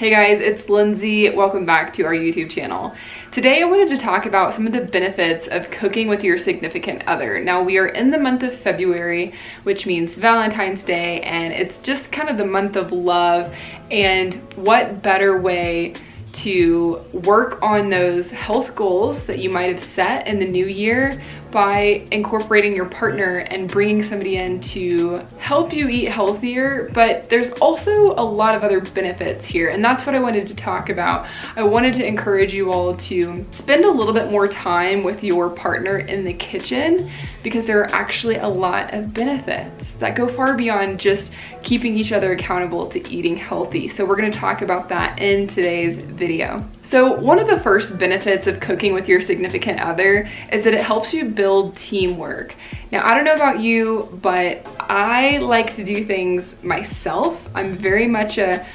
Hey guys, it's Lindsay. Welcome back to our YouTube channel. Today I wanted to talk about some of the benefits of cooking with your significant other. Now we are in the month of February, which means Valentine's Day, and it's just kind of the month of love, and what better way to work on those health goals that you might have set in the new year by incorporating your partner and bringing somebody in to help you eat healthier. But there's also a lot of other benefits here, and that's what I wanted to talk about. I wanted to encourage you all to spend a little bit more time with your partner in the kitchen, because there are actually a lot of benefits that go far beyond just keeping each other accountable to eating healthy. So we're going to talk about that in today's video. So one of the first benefits of cooking with your significant other is that it helps you build teamwork. Now, I don't know about you, but I like to do things myself. I'm very much a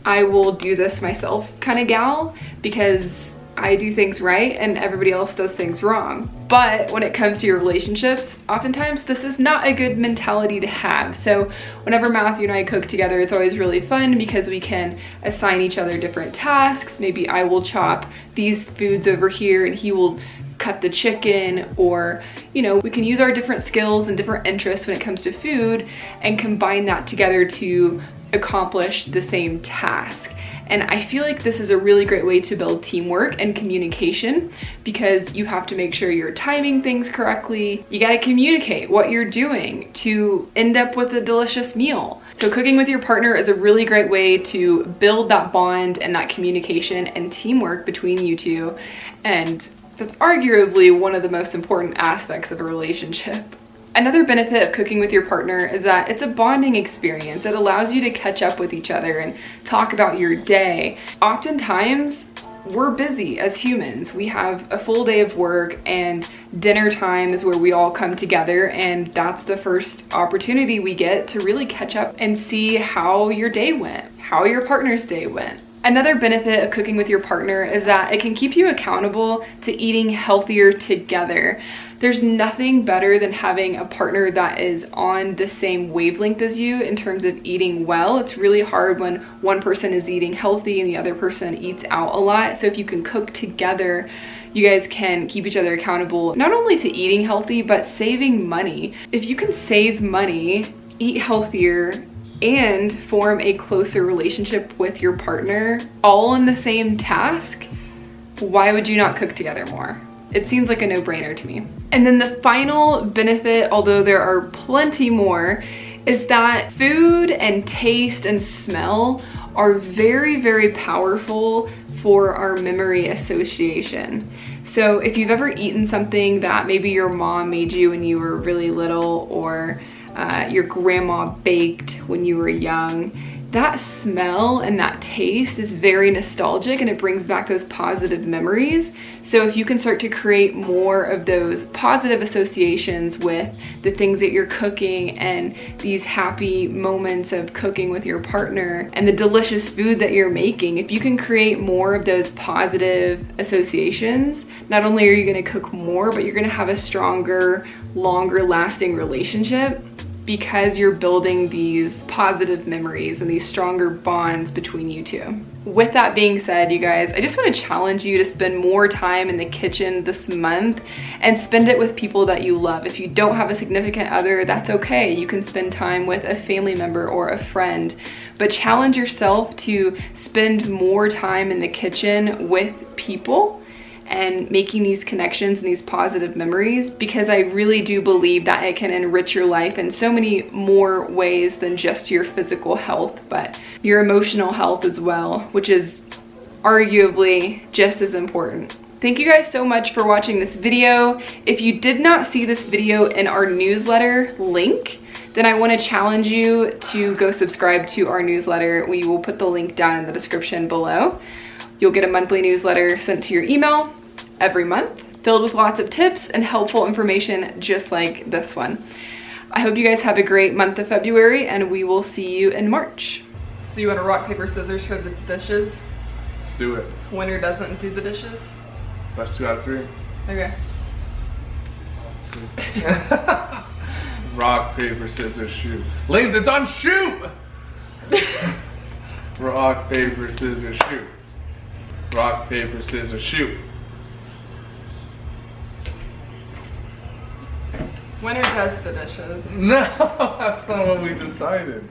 I will do this myself kind of gal, because I do things right and everybody else does things wrong. But when it comes to your relationships, oftentimes this is not a good mentality to have. So whenever Matthew and I cook together, it's always really fun because we can assign each other different tasks. Maybe I will chop these foods over here and he will cut the chicken, or we can use our different skills and different interests when it comes to food and combine that together to accomplish the same task. And I feel like this is a really great way to build teamwork and communication, because you have to make sure you're timing things correctly. You gotta communicate what you're doing to end up with a delicious meal. So cooking with your partner is a really great way to build that bond and that communication and teamwork between you two. And that's arguably one of the most important aspects of a relationship. Another benefit of cooking with your partner is that it's a bonding experience. It allows you to catch up with each other and talk about your day. Oftentimes, we're busy as humans. We have a full day of work, and dinner time is where we all come together, and that's the first opportunity we get to really catch up and see how your day went, how your partner's day went. Another benefit of cooking with your partner is that it can keep you accountable to eating healthier together. There's nothing better than having a partner that is on the same wavelength as you in terms of eating well. It's really hard when one person is eating healthy and the other person eats out a lot. So if you can cook together, you guys can keep each other accountable, not only to eating healthy, but saving money. If you can save money, eat healthier, and form a closer relationship with your partner, all in the same task, why would you not cook together more? It seems like a no-brainer to me. And then the final benefit, although there are plenty more, is that food and taste and smell are very, very powerful for our memory association. So if you've ever eaten something that maybe your mom made you when you were really little, or your grandma baked when you were young, that smell and that taste is very nostalgic, and it brings back those positive memories. So if you can start to create more of those positive associations with the things that you're cooking and these happy moments of cooking with your partner and the delicious food that you're making, if you can create more of those positive associations, not only are you going to cook more, but you're going to have a stronger, longer lasting relationship, because you're building these positive memories and these stronger bonds between you two. With that being said, you guys, I just want to challenge you to spend more time in the kitchen this month and spend it with people that you love. If you don't have a significant other, that's okay. You can spend time with a family member or a friend, but challenge yourself to spend more time in the kitchen with people and making these connections and these positive memories, because I really do believe that it can enrich your life in so many more ways than just your physical health, but your emotional health as well, which is arguably just as important. Thank you guys so much for watching this video. If you did not see this video in our newsletter link, then I want to challenge you to go subscribe to our newsletter. We will put the link down in the description below. You'll get a monthly newsletter sent to your email every month, filled with lots of tips and helpful information just like this one. I hope you guys have a great month of February, and we will see you in March. So you want to rock, paper, scissors for the dishes? Let's do it. Winner doesn't do the dishes? Best 2 out of 3. Okay. Rock, paper, scissors, shoot. Lanes, it's on shoot! Rock, paper, scissors, shoot. Rock, paper, scissors, shoot. Winner does the dishes. No, that's not what we decided.